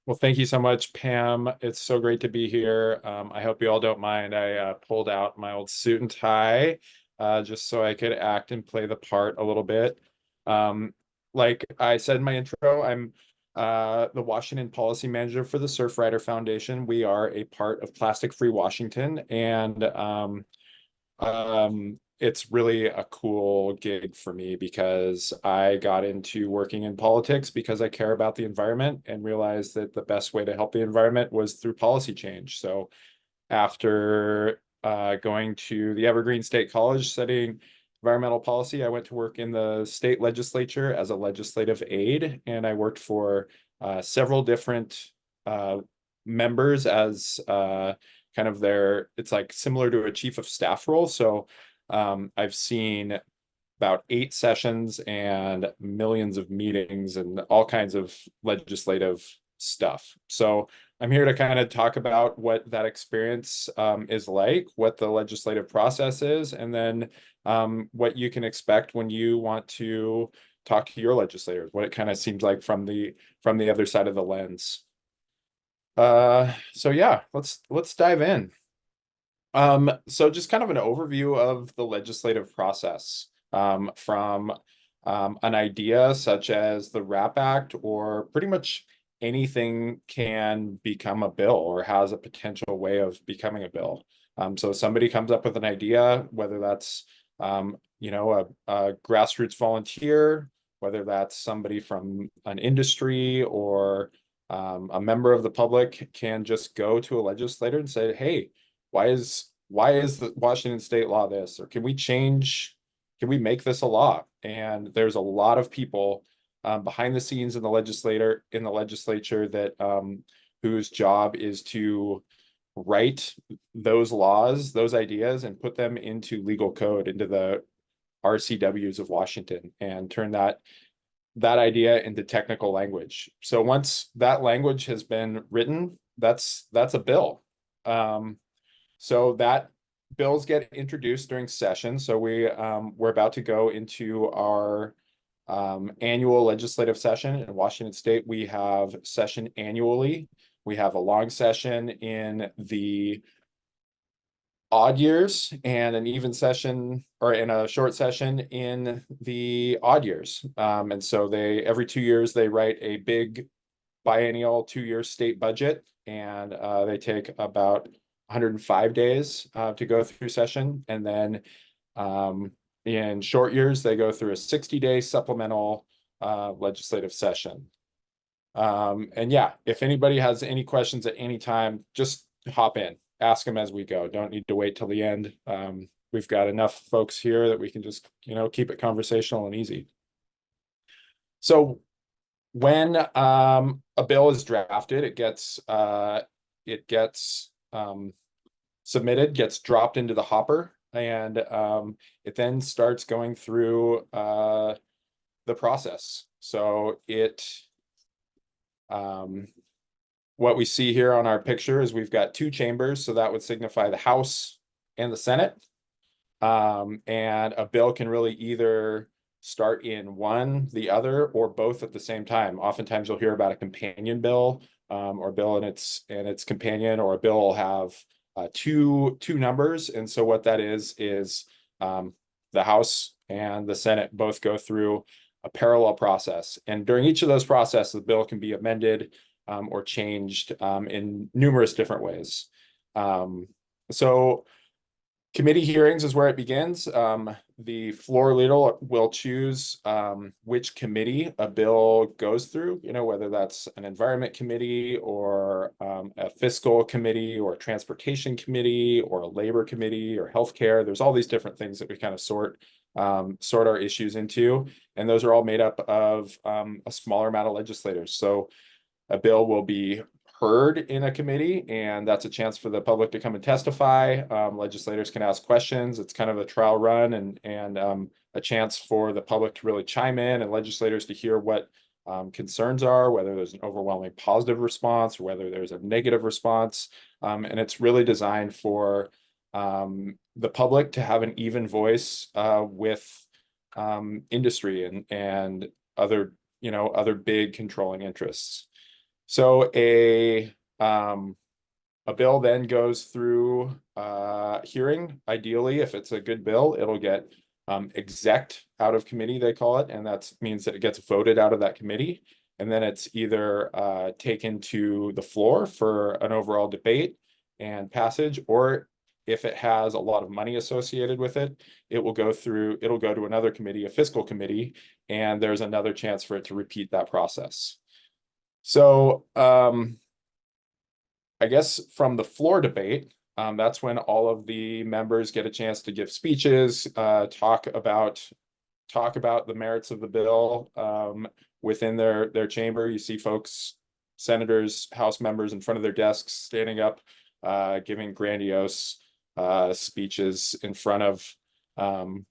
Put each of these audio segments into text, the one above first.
Well, thank you so much, Pam. It's so great to be here. I hope you all don't mind. I pulled out my old suit and tie just so I could act and play the part a little bit. Um, like I said in my intro, I'm the Washington Policy Manager for the Surfrider Foundation. We are a part of Plastic Free Washington, and it's really a cool gig for me because I got into working in politics because I care about the environment and realized that the best way to help the environment was through policy change. So after going to the Evergreen State College studying environmental policy, I went to work in the state legislature as a legislative aide, and I worked for several different uh, members as kind of it's like similar to a chief of staff role. So I've seen about 8 sessions and millions of meetings and all kinds of legislative stuff. So I'm here to kind of talk about what that experience is like, what the legislative process is, and then what you can expect when you want to talk to your legislators, what it kind of seems like from the other side of the lens. So yeah, let's dive in. So just kind of an overview of the legislative process from an idea such as the RAP Act, or pretty much anything can become a bill or has a potential way of becoming a bill. So somebody comes up with an idea, whether that's a grassroots volunteer, whether that's somebody from an industry or a member of the public can just go to a legislator and say, hey, why is the Washington state law this? Or can we make this a law? And there's a lot of people behind the scenes in the legislature that whose job is to write those laws, those ideas, and put them into legal code, into the RCWs of Washington, and turn that idea into technical language. So once that language has been written, that's a bill. So that bills get introduced during session. So we're about to go into our annual legislative session in Washington State. We have session annually. We have a long session in the odd years and an even session, or in a short session in the odd years. And so every 2 years they write a big biennial 2-year state budget, and they take about 105 days to go through session. And then in short years, they go through a 60-day supplemental legislative session. And yeah, if anybody has any questions at any time, just hop in, ask them as we go. Don't need to wait till the end. We've got enough folks here that we can just, keep it conversational and easy. So when a bill is drafted, it gets submitted, gets dropped into the hopper, and it then starts going through the process. So what we see here on our picture is we've got two chambers, so that would signify the House and the Senate. And a bill can really either start in one, the other, or both at the same time. Oftentimes you'll hear about a companion bill, or bill and its companion, or a bill will have two numbers. And so what that is the House and the Senate both go through a parallel process. And during each of those processes, the bill can be amended or changed in numerous different ways. So committee hearings is where it begins. The floor leader will choose which committee a bill goes through, whether that's an environment committee or a fiscal committee or a transportation committee or a labor committee or healthcare. There's all these different things that we kind of sort our issues into, and those are all made up of a smaller amount of legislators. So a bill will be heard in a committee, and that's a chance for the public to come and testify. Legislators can ask questions. It's kind of a trial run and a chance for the public to really chime in and legislators to hear what concerns are, whether there's an overwhelming positive response or whether there's a negative response. And it's really designed for the public to have an even voice with industry and other big controlling interests. So a bill then goes through hearing. Ideally, if it's a good bill, it'll get exec out of committee, they call it, and that means that it gets voted out of that committee. And then it's either taken to the floor for an overall debate and passage, or if it has a lot of money associated with it, it'll go to another committee, a fiscal committee, and there's another chance for it to repeat that process. So I guess from the floor debate, that's when all of the members get a chance to give speeches, talk about the merits of the bill within their chamber. You see folks, senators, House members in front of their desks, standing up, giving grandiose speeches in front of the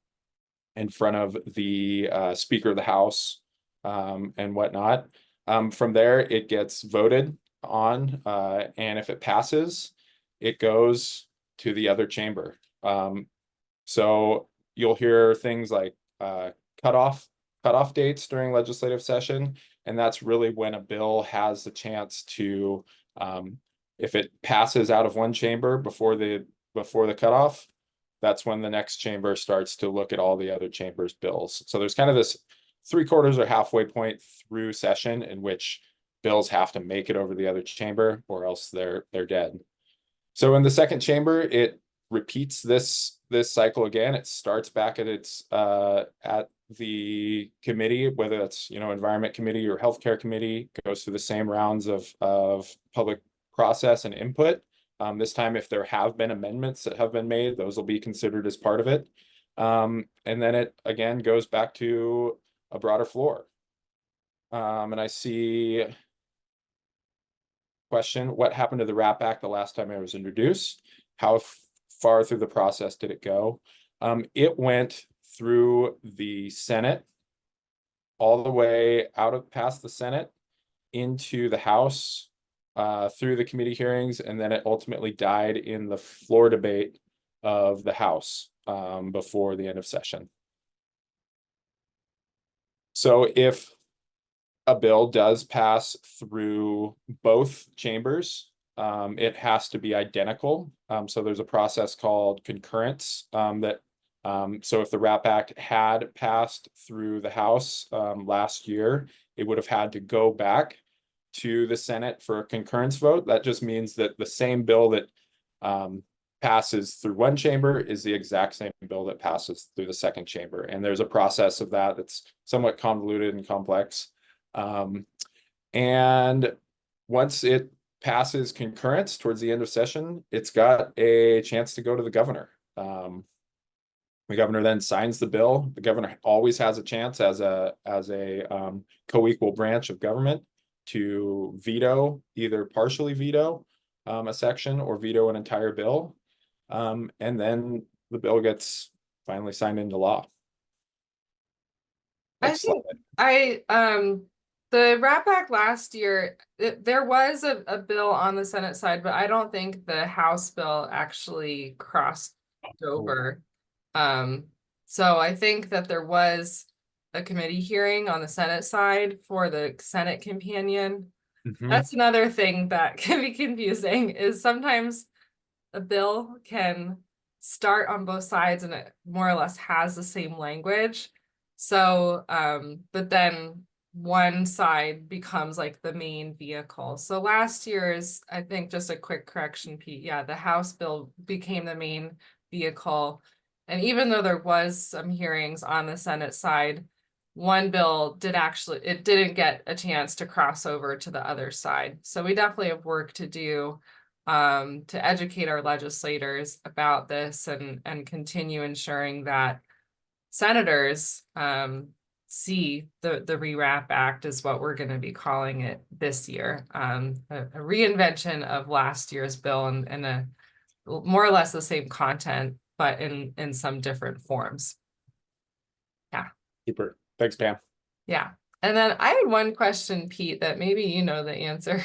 Speaker of the House and whatnot. From there, it gets voted on, and if it passes, it goes to the other chamber. So you'll hear things like cutoff dates during legislative session, and that's really when a bill has the chance to, if it passes out of one chamber before the cutoff, that's when the next chamber starts to look at all the other chambers' bills. So there's kind of this 3/4 or halfway point through session in which bills have to make it over the other chamber or else they're dead. So in the second chamber, it repeats this cycle again. It starts back at at the committee, whether that's environment committee or healthcare committee, goes through the same rounds of public process and input. This time, if there have been amendments that have been made, those will be considered as part of it. And then it again goes back to a broader floor. And I see question, what happened to the RAP Act the last time it was introduced? How far through the process did it go? It went through the Senate, all the way past the Senate, into the House, through the committee hearings, and then it ultimately died in the floor debate of the House before the end of session. So if a bill does pass through both chambers, it has to be identical. So there's a process called concurrence so if the RAP Act had passed through the House last year, it would have had to go back to the Senate for a concurrence vote. That just means that the same bill that passes through one chamber is the exact same bill that passes through the second chamber. And there's a process of that that's somewhat convoluted and complex. And once it passes concurrence towards the end of session, it's got a chance to go to the governor. The governor then signs the bill. The governor always has a chance as a co-equal branch of government to veto, either partially veto a section or veto an entire bill. And then the bill gets finally signed into law. I think the RAP Act last year, there was a bill on the Senate side, but I don't think the House bill actually crossed over. So I think that there was a committee hearing on the Senate side for the Senate companion. That's another thing that can be confusing, is sometimes a bill can start on both sides and it more or less has the same language. So, but then one side becomes like the main vehicle. So last year's, I think, just a quick correction, Pete. Yeah, the House bill became the main vehicle. And even though there was some hearings on the Senate side, one bill didn't get a chance to cross over to the other side. So we definitely have work to do to educate our legislators about this and continue ensuring that senators see the RERAP Act is what we're going to be calling it this year, a reinvention of last year's bill and a more or less the same content, but in some different forms. Yeah. Super. Thanks, Pam. Yeah. And then I had one question, Pete, that maybe you know the answer.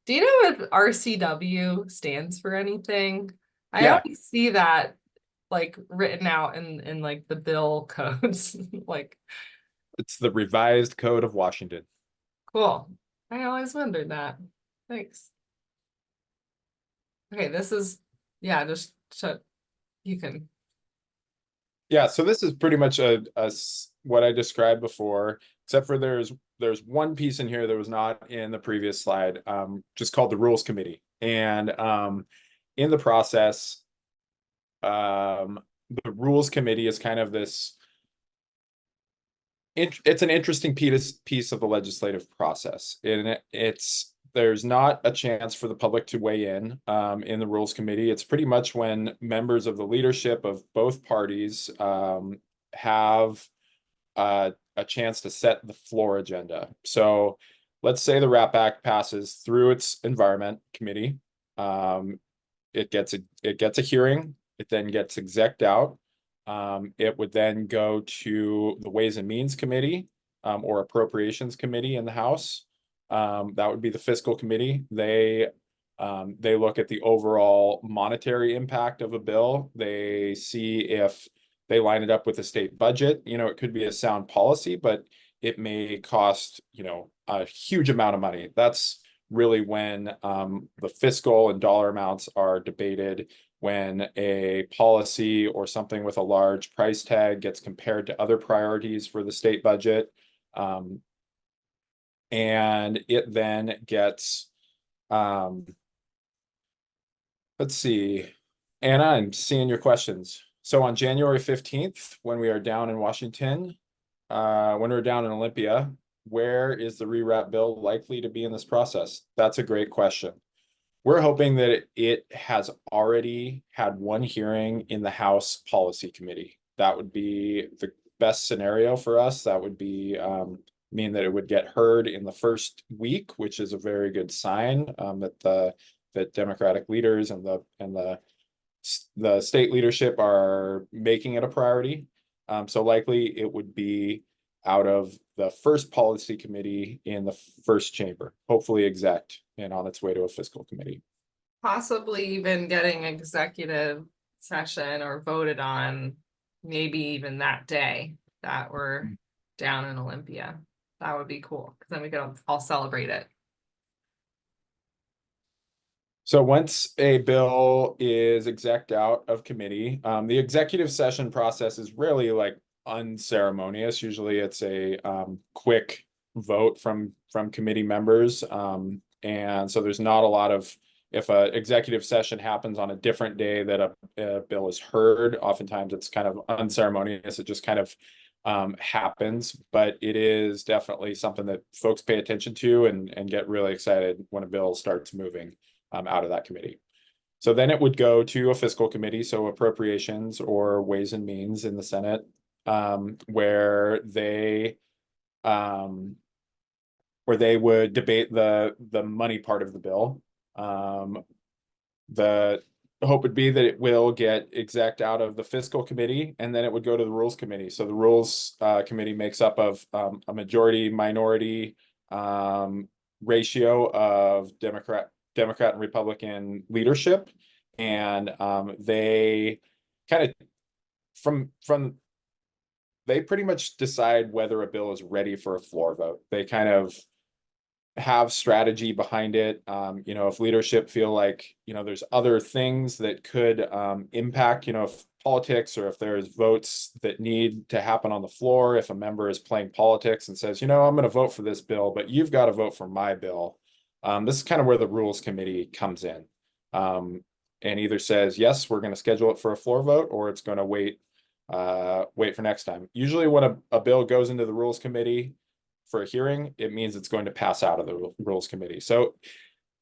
Do you know if RCW stands for anything? I always see that like written out in like the bill codes. Like, it's the Revised Code of Washington. cool. I always wondered that. Thanks. Okay, this is, yeah, just shut, you can, Yeah, so this is pretty much what I described before, except for there's one piece in here that was not in the previous slide, just called the Rules Committee. And in the process, the Rules Committee is kind of this it's an interesting piece of the legislative process. And there's not a chance for the public to weigh in the Rules Committee. It's pretty much when members of the leadership of both parties have a chance to set the floor agenda. So let's say the RAP Act passes through its Environment Committee. It gets a hearing. It then gets exec'd out. It would then go to the Ways and Means Committee or Appropriations Committee in the House. That would be the Fiscal Committee. They look at the overall monetary impact of a bill. They see if they line it up with the state budget. You know, it could be a sound policy, but it may cost, you know, a huge amount of money. That's really when the fiscal and dollar amounts are debated, when a policy or something with a large price tag gets compared to other priorities for the state budget. And it then gets, let's see, Anna, I'm seeing your questions. So on January 15th, when we are down in Washington, when we're down in Olympia, where is the rewrap bill likely to be in this process? That's a great question. We're hoping that it has already had one hearing in the House Policy Committee. That would be the best scenario for us. That would be mean that it would get heard in the first week, which is a very good sign that Democratic leaders and the state leadership are making it a priority. So likely it would be out of the first policy committee in the first chamber, hopefully exec and on its way to a fiscal committee. possibly even getting executive session or voted on, maybe even that day that we're down in Olympia. That would be cool, because then we could all celebrate it. So once a bill is exec'd out of committee, the executive session process is rarely like unceremonious. Usually it's a quick vote from committee members. And so there's not a lot of, if a executive session happens on a different day that a bill is heard, oftentimes it's kind of unceremonious. It just kind of happens, but it is definitely something that folks pay attention to and get really excited when a bill starts moving out of that committee. So then it would go to a fiscal committee, so appropriations or Ways and Means in the Senate, where they would debate the money part of the bill. The hope would be that it will get exec out of the fiscal committee, and then it would go to the rules committee. So the rules committee makes up of a majority minority ratio of Democrat and Republican leadership, and they kind of they pretty much decide whether a bill is ready for a floor vote. They kind of have strategy behind it. You know, if leadership feel like, you know, there's other things that could impact, you know, if politics, or if there's votes that need to happen on the floor, if a member is playing politics and says, you know, I'm going to vote for this bill, but you've got to vote for my bill. This is kind of where the rules committee comes in, and either says, yes, we're going to schedule it for a floor vote, or it's going to wait for next time. Usually when a bill goes into the rules committee for a hearing, it means it's going to pass out of the rules committee. So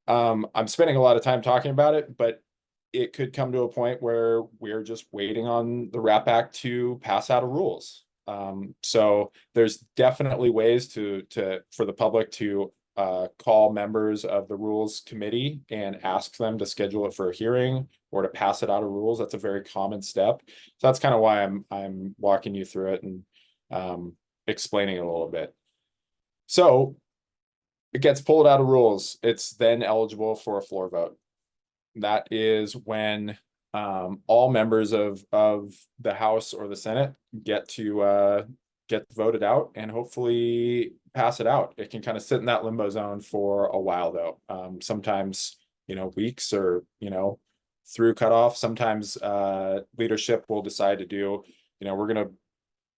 I'm spending a lot of time talking about it, but it could come to a point where we're just waiting on the RAP Act to pass out of rules. So there's definitely ways for the public to call members of the rules committee and ask them to schedule it for a hearing or to pass it out of rules. That's a very common step. So that's kind of why I'm walking you through it and explaining it a little bit. So it gets pulled out of rules. It's then eligible for a floor vote. That is when all members of the House or the Senate get to get voted out and hopefully pass it out. It can kind of sit in that limbo zone for a while though. Sometimes, weeks or, through cutoff, sometimes leadership will decide to do, we're going to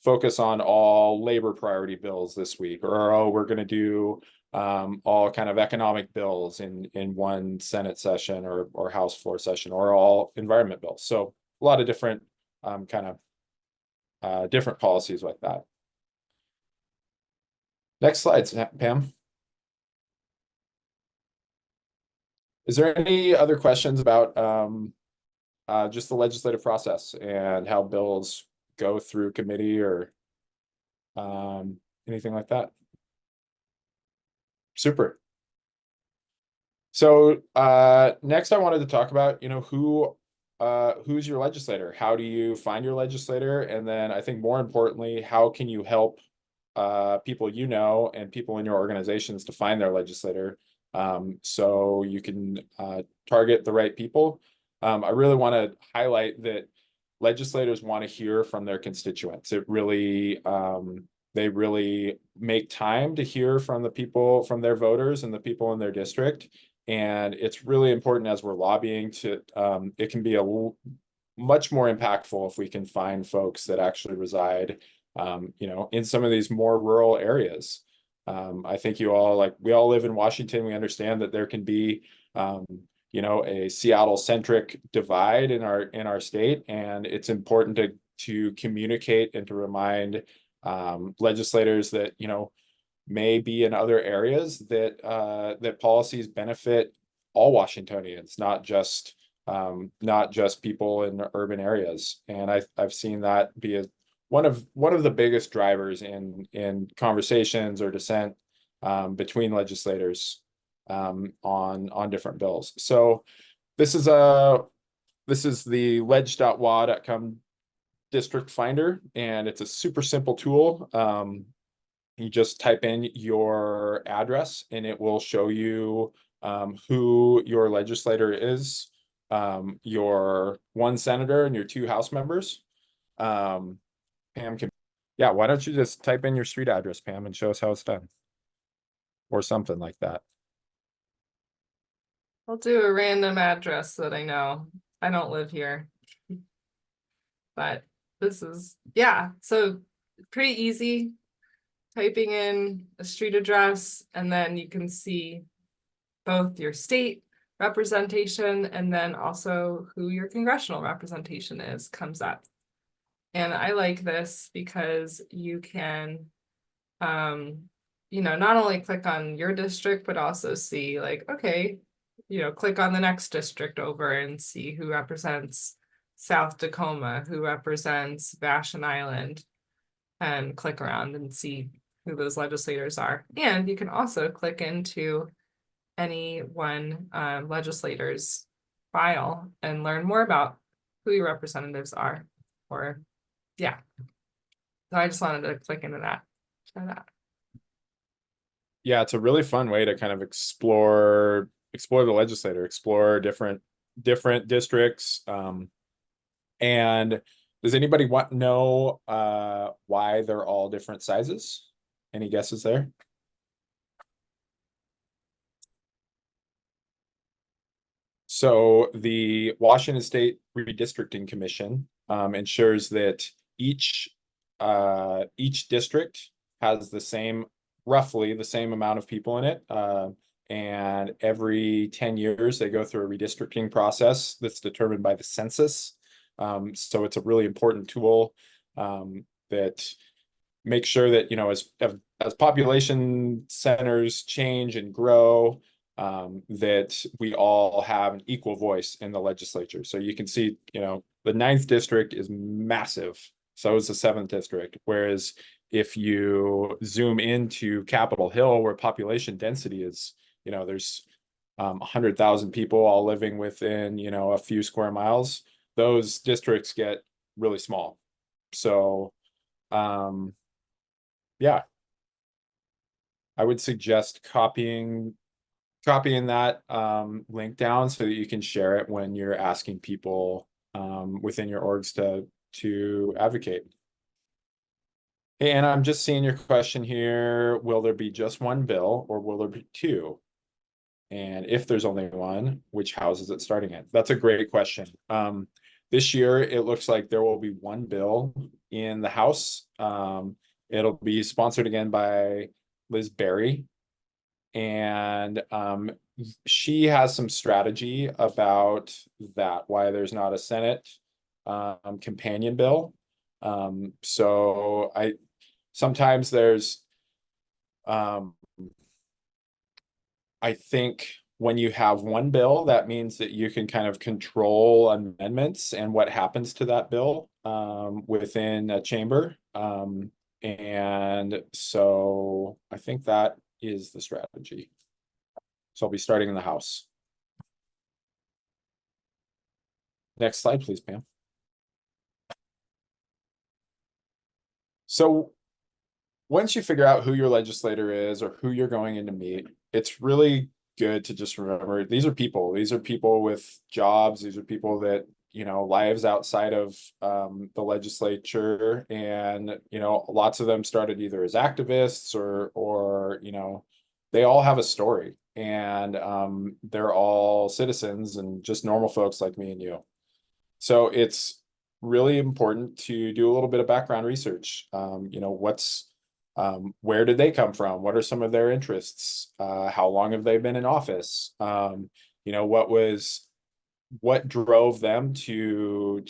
focus on all labor priority bills this week, or oh, we're going to do all kind of economic bills in one Senate session or House floor session, or all environment bills. So a lot of different kind of different policies like that. Next slide, Pam. Is there any other questions about just the legislative process and how bills go through committee or anything like that? Super. So next I wanted to talk about, who's your legislator? How do you find your legislator? And then I think more importantly, how can you help people and people in your organizations to find their legislator, so you can target the right people. I really want to highlight that legislators want to hear from their constituents. They really make time to hear from the people, from their voters and the people in their district. And it's really important as we're lobbying to, it can be much more impactful if we can find folks that actually reside, in some of these more rural areas. I think we all live in Washington. We understand that there can be, a Seattle-centric divide in our state, and it's important to communicate and to remind legislators that, may be in other areas that policies benefit all Washingtonians, not just people in urban areas. And I've seen that be one of the biggest drivers in conversations or dissent between legislators on different bills. So this is the ledge.wa.com district finder, and it's a super simple tool. You just type in your address and it will show you who your legislator is, your one senator and your 2 House members. Pam yeah, why don't you just type in your street address, Pam, and show us how it's done? Or something like that. I'll do a random address that I know. I don't live here. But this is, yeah, so pretty easy. Typing in a street address, and then you can see both your state representation and then also who your congressional representation is comes up. And I like this because you can, not only click on your district, but also see like, okay, click on the next district over and see who represents South Tacoma, who represents Vashon Island, and click around and see who those legislators are. And you can also click into any one legislator's file and learn more about who your representatives are. Or, yeah. So I just wanted to click into that. Try that. Yeah, it's a really fun way to kind of explore the legislator, explore different districts. And does anybody know why they're all different sizes? Any guesses there? So the Washington State Redistricting Commission ensures that each district has roughly the same amount of people in it. And every 10 years, they go through a redistricting process that's determined by the census. So it's a really important tool that makes sure that, as population centers change and grow, that we all have an equal voice in the legislature. So you can see, the 9th district is massive. So is the 7th district. Whereas if you zoom into Capitol Hill, where population density is, there's 100,000 people all living within, a few square miles, those districts get really small. So, yeah, I would suggest copying that link down so that you can share it when you're asking people within your orgs to advocate. And I'm just seeing your question here. Will there be just one bill or will there be two? And if there's only one, which house is it starting in? That's a great question. This year, it looks like there will be one bill in the House. It'll be sponsored again by Liz Berry. And she has some strategy about that, why there's not a Senate companion bill. So I sometimes there's I think when you have one bill, that means that you can kind of control amendments and what happens to that bill within a chamber. And so I think that is the strategy. So I'll be starting in the House. Next slide, please, Pam. So once you figure out who your legislator is or who you're going in to meet, it's really good to just remember these are people. These are people with jobs. These are people that, lives outside of the legislature. And, lots of them started either as activists or they all have a story. And they're all citizens and just normal folks like me and you. So it's really important to do a little bit of background research. Where did they come from? What are some of their interests? How long have they been in office? What drove them to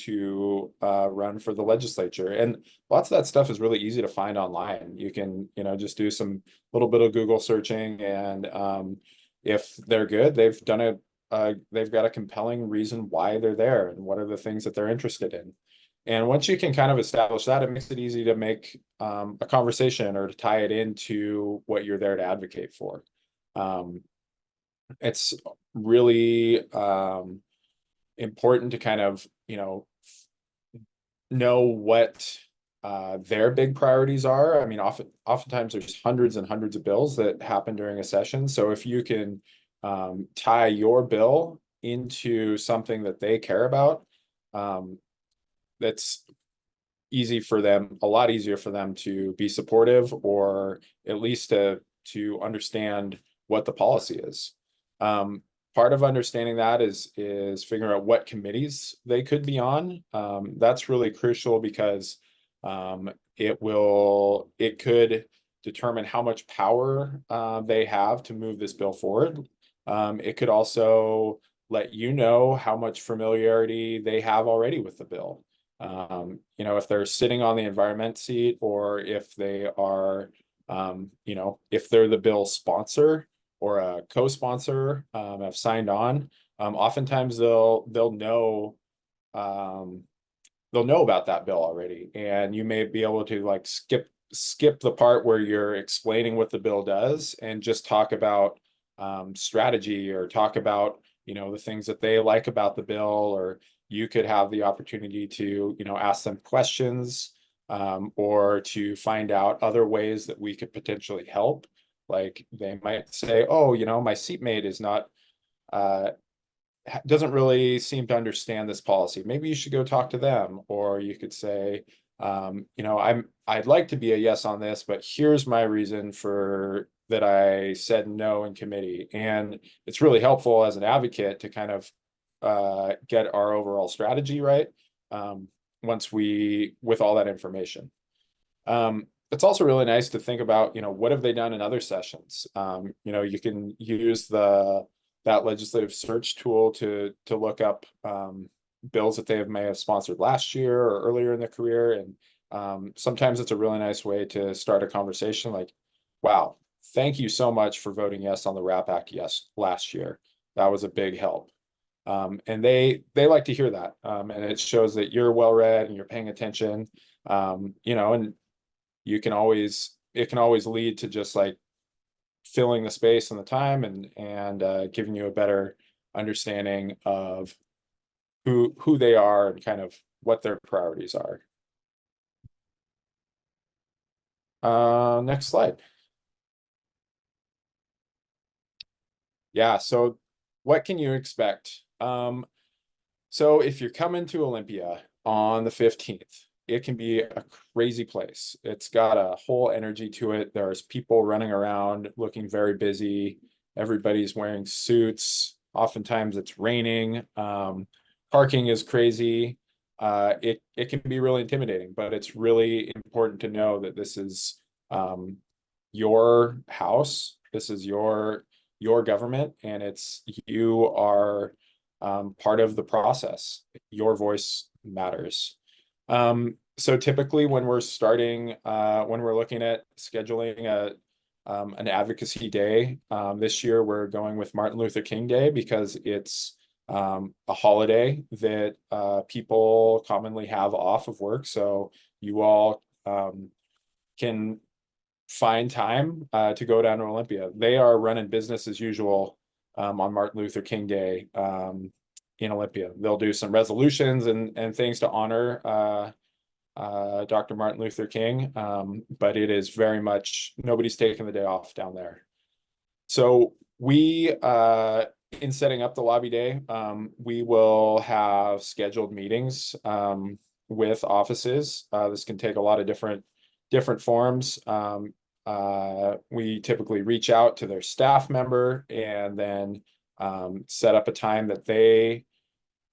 run for the legislature? And lots of that stuff is really easy to find online. You can, just do some little bit of Google searching, and if they're good, they've got a compelling reason why they're there and what are the things that they're interested in. And once you can kind of establish that, it makes it easy to make a conversation or to tie it into what you're there to advocate for. It's really important to kind of, know what their big priorities are. I mean, oftentimes there's hundreds and hundreds of bills that happen during a session. So if you can tie your bill into something that they care about, that's a lot easier for them to be supportive, or at least to understand what the policy is. Part of understanding that is figuring out what committees they could be on. That's really crucial because it could determine how much power they have to move this bill forward. It could also let you know how much familiarity they have already with the bill. If they're sitting on the environment seat, or if they are, if they're the bill sponsor or a co-sponsor, have signed on, oftentimes they'll know about that bill already, and you may be able to like skip the part where you're explaining what the bill does and just talk about strategy, or talk about the things that they like about the bill. Or you could have the opportunity to ask them questions, or to find out other ways that we could potentially help. Like they might say, oh, my seatmate is not doesn't really seem to understand this policy. Maybe you should go talk to them. Or you could say, I'd like to be a yes on this, but here's my reason for that I said no in committee. And it's really helpful as an advocate to kind of get our overall strategy right, with all that information. It's also really nice to think about, what have they done in other sessions? You can use that legislative search tool to look up bills that may have sponsored last year or earlier in their career. And sometimes it's a really nice way to start a conversation like, wow, thank you so much for voting yes on the WRAP Act last year. That was a big help. And they like to hear that. And it shows that you're well read and you're paying attention. And it can always lead to just like filling the space and the time, and giving you a better understanding of who they are and kind of what their priorities are. Next slide. Yeah, so what can you expect? So if you're coming to Olympia on the 15th, it can be a crazy place. It's got a whole energy to it. There's people running around looking very busy. Everybody's wearing suits. Oftentimes it's raining. Parking is crazy. It can be really intimidating, but it's really important to know that this is your house. This is your government, and it's you are part of the process. Your voice matters. So typically when we're starting, when we're looking at scheduling an advocacy day, this year we're going with Martin Luther King Day because it's a holiday that people commonly have off of work. So you all can find time to go down to Olympia. They are running business as usual on Martin Luther King Day in Olympia. They'll do some resolutions and things to honor Dr. Martin Luther King, but it is very much nobody's taking the day off down there. So we, in setting up the lobby day, we will have scheduled meetings with offices. This can take a lot of different forms. We typically reach out to their staff member and then set up a time that they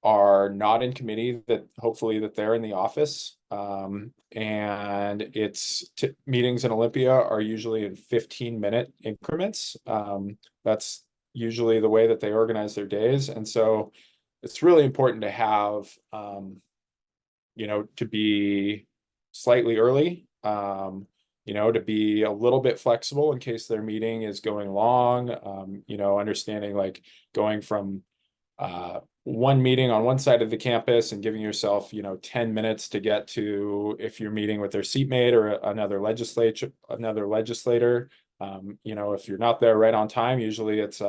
are not in committee, that hopefully that they're in the office. And it's meetings in Olympia are usually in 15-minute increments. That's usually the way that they organize their days. And so it's really important to have, to be slightly early, to be a little bit flexible in case their meeting is going long, understanding like going from one meeting on one side of the campus and giving yourself, 10 minutes to get to, if you're meeting with their seatmate or another legislator. If you're not there right on time, usually it's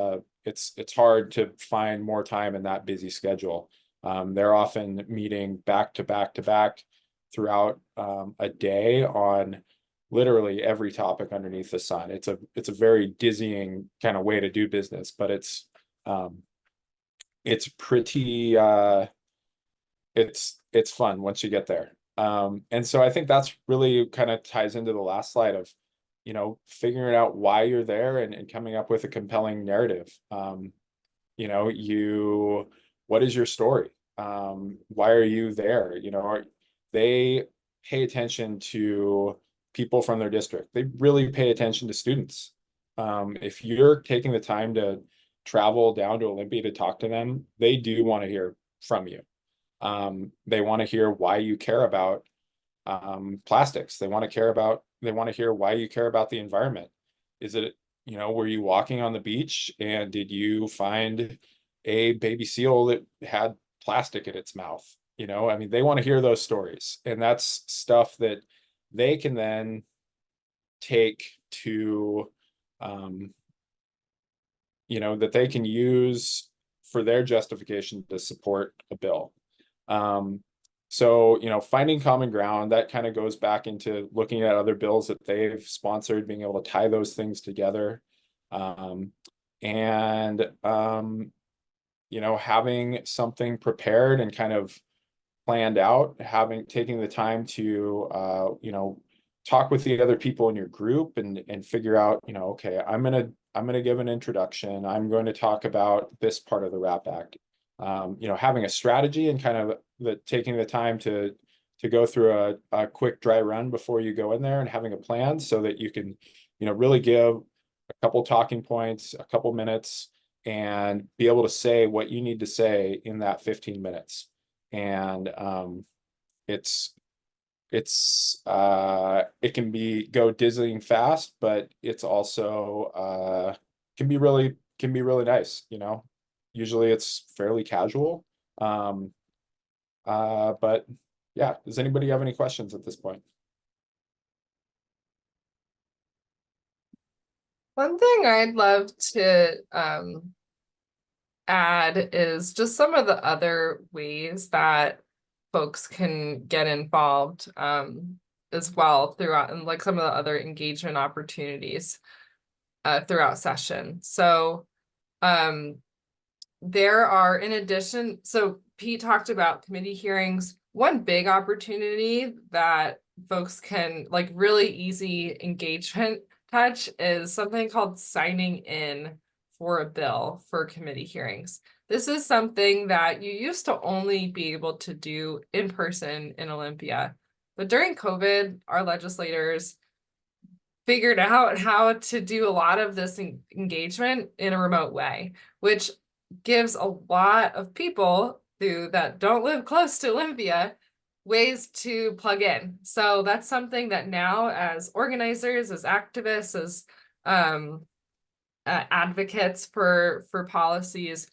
hard to find more time in that busy schedule. They're often meeting back to back to back throughout a day on literally every topic underneath the sun. It's a very dizzying kind of way to do business, but it's pretty it's fun once you get there. And so I think that's really kind of ties into the last slide of figuring out why you're there and coming up with a compelling narrative. What is your story? Why are you there? They pay attention to people from their district. They really pay attention to students. If you're taking the time to travel down to Olympia to talk to them, they do want to hear from you. They want to hear why you care about plastics. They want to hear why you care about the environment. Is it, were you walking on the beach and did you find a baby seal that had plastic in its mouth? They want to hear those stories, and that's stuff that they can then take to that they can use for their justification to support a bill. So finding common ground, that kind of goes back into looking at other bills that they've sponsored, being able to tie those things together, and having something prepared and kind of planned out, taking the time to talk with the other people in your group and figure out, okay, I'm gonna give an introduction. I'm going to talk about this part of the RAP Act. Having a strategy and kind of taking the time to go through a quick dry run before you go in there, and having a plan so that you can, really give a couple talking points, a couple minutes, and be able to say what you need to say in that 15 minutes. And it can go dizzying fast, but it's also can be really nice. Usually it's fairly casual. But yeah, does anybody have any questions at this point? One thing I'd love to add is just some of the other ways that folks can get involved as well throughout, and like some of the other engagement opportunities throughout session. So there are, in addition, so Pete talked about committee hearings. one big opportunity that folks can like really easy engagement touch is something called signing in for a bill for committee hearings. This is something that you used to only be able to do in person in Olympia. But during COVID, our legislators figured out how to do a lot of this engagement in a remote way, which gives a lot of people that don't live close to Olympia ways to plug in. So that's something that now, as organizers, as activists, as advocates for policies,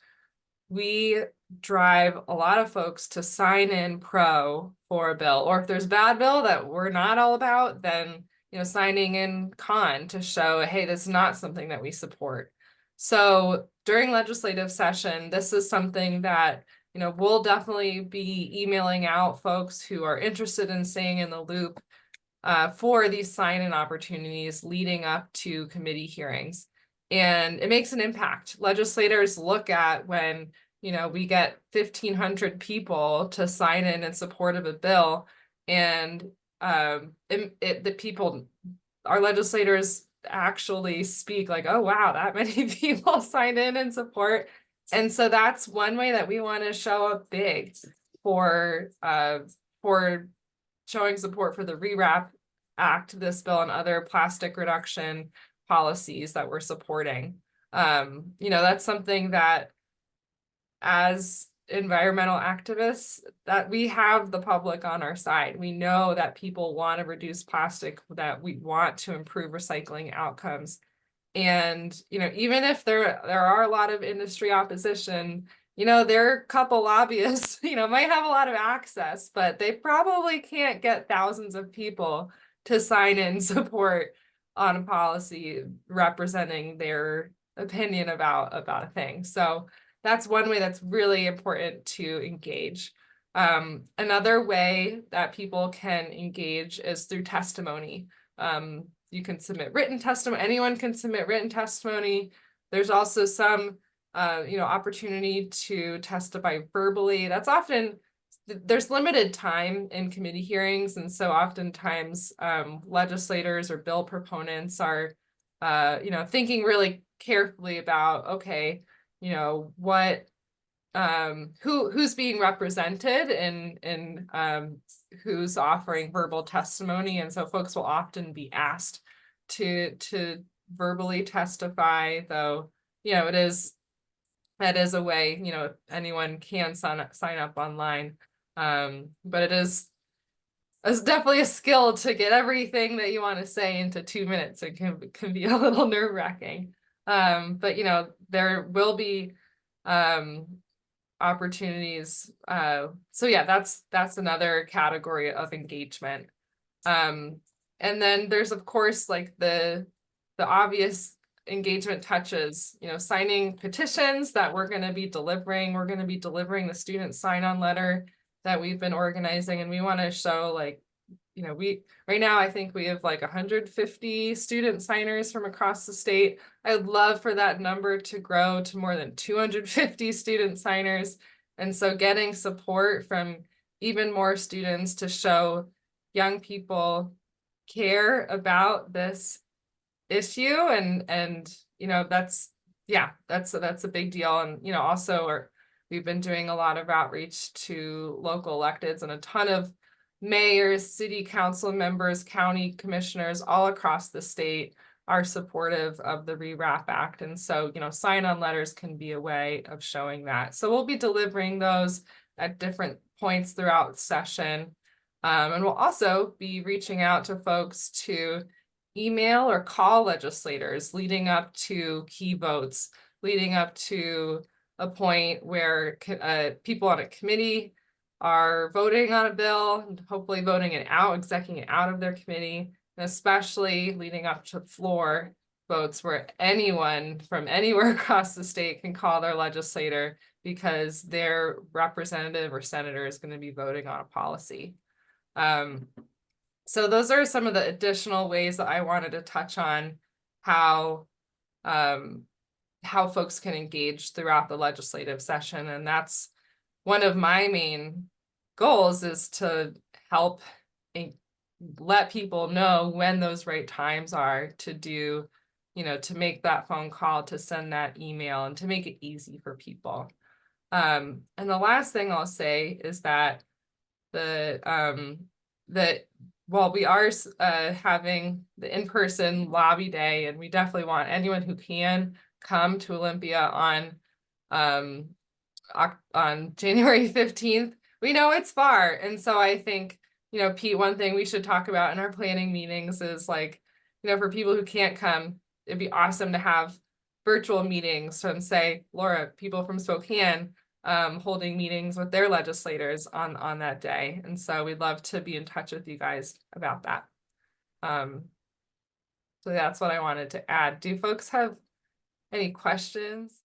we drive a lot of folks to sign in pro for a bill, or if there's a bad bill that we're not all about, then signing in con to show, hey, this is not something that we support. So during legislative session, this is something that we'll definitely be emailing out folks who are interested in staying in the loop for these sign-in opportunities leading up to committee hearings. And it makes an impact. Legislators look at when we get 1,500 people to sign in support of a bill, and the people, our legislators actually speak like, oh wow, that many people signed in support. And so that's one way that we want to show up big for showing support for the REWRAP Act, this bill, and other plastic reduction policies that we're supporting. That's something that, as environmental activists, that we have the public on our side. We know that people want to reduce plastic, that we want to improve recycling outcomes. And even if there are a lot of industry opposition, there are a couple lobbyists, might have a lot of access, but they probably can't get thousands of people to sign in support on a policy representing their opinion about a thing. So that's one way that's really important to engage. Another way that people can engage is through testimony. You can submit written testimony. Anyone can submit written testimony. There's also some, opportunity to testify verbally. That's often, there's limited time in committee hearings. And so oftentimes legislators or bill proponents are, thinking really carefully about, okay, what, who's being represented and who's offering verbal testimony. And so folks will often be asked to verbally testify, though, that is a way, anyone can sign up online. But it's definitely a skill to get everything that you want to say into 2 minutes. It can be a little nerve-wracking. But there will be opportunities. So yeah, that's another category of engagement. And then there's of course like the obvious engagement touches, signing petitions that we're going to be delivering. We're going to be delivering the student sign-on letter that we've been organizing, and we want to show like, we right now I think we have like 150 student signers from across the state. I'd love for that number to grow to more than 250 student signers. And so getting support from even more students to show young people care about this issue, and that's a big deal. And also we've been doing a lot of outreach to local electeds, and a ton of mayors, city council members, county commissioners all across the state are supportive of the REWRAP Act. And so, sign-on letters can be a way of showing that. So we'll be delivering those at different points throughout the session. And we'll also be reaching out to folks to email or call legislators leading up to key votes, leading up to a point where people on a committee are voting on a bill, and hopefully voting it out, executing it out of their committee, and especially leading up to floor votes where anyone from anywhere across the state can call their legislator because their representative or senator is going to be voting on a policy. So those are some of the additional ways that I wanted to touch on how folks can engage throughout the legislative session. And that's one of my main goals is to help let people know when those right times are to do, to make that phone call, to send that email, and to make it easy for people. And the last thing I'll say is that that while we are having the in-person lobby day, and we definitely want anyone who can come to Olympia um on January 15th, we know it's far. And so I think, Pete, one thing we should talk about in our planning meetings is like, for people who can't come, it'd be awesome to have virtual meetings from, say, Laura, people from Spokane, holding meetings with their legislators on that day. And so we'd love to be in touch with you guys about that. So that's what I wanted to add. Do folks have any questions?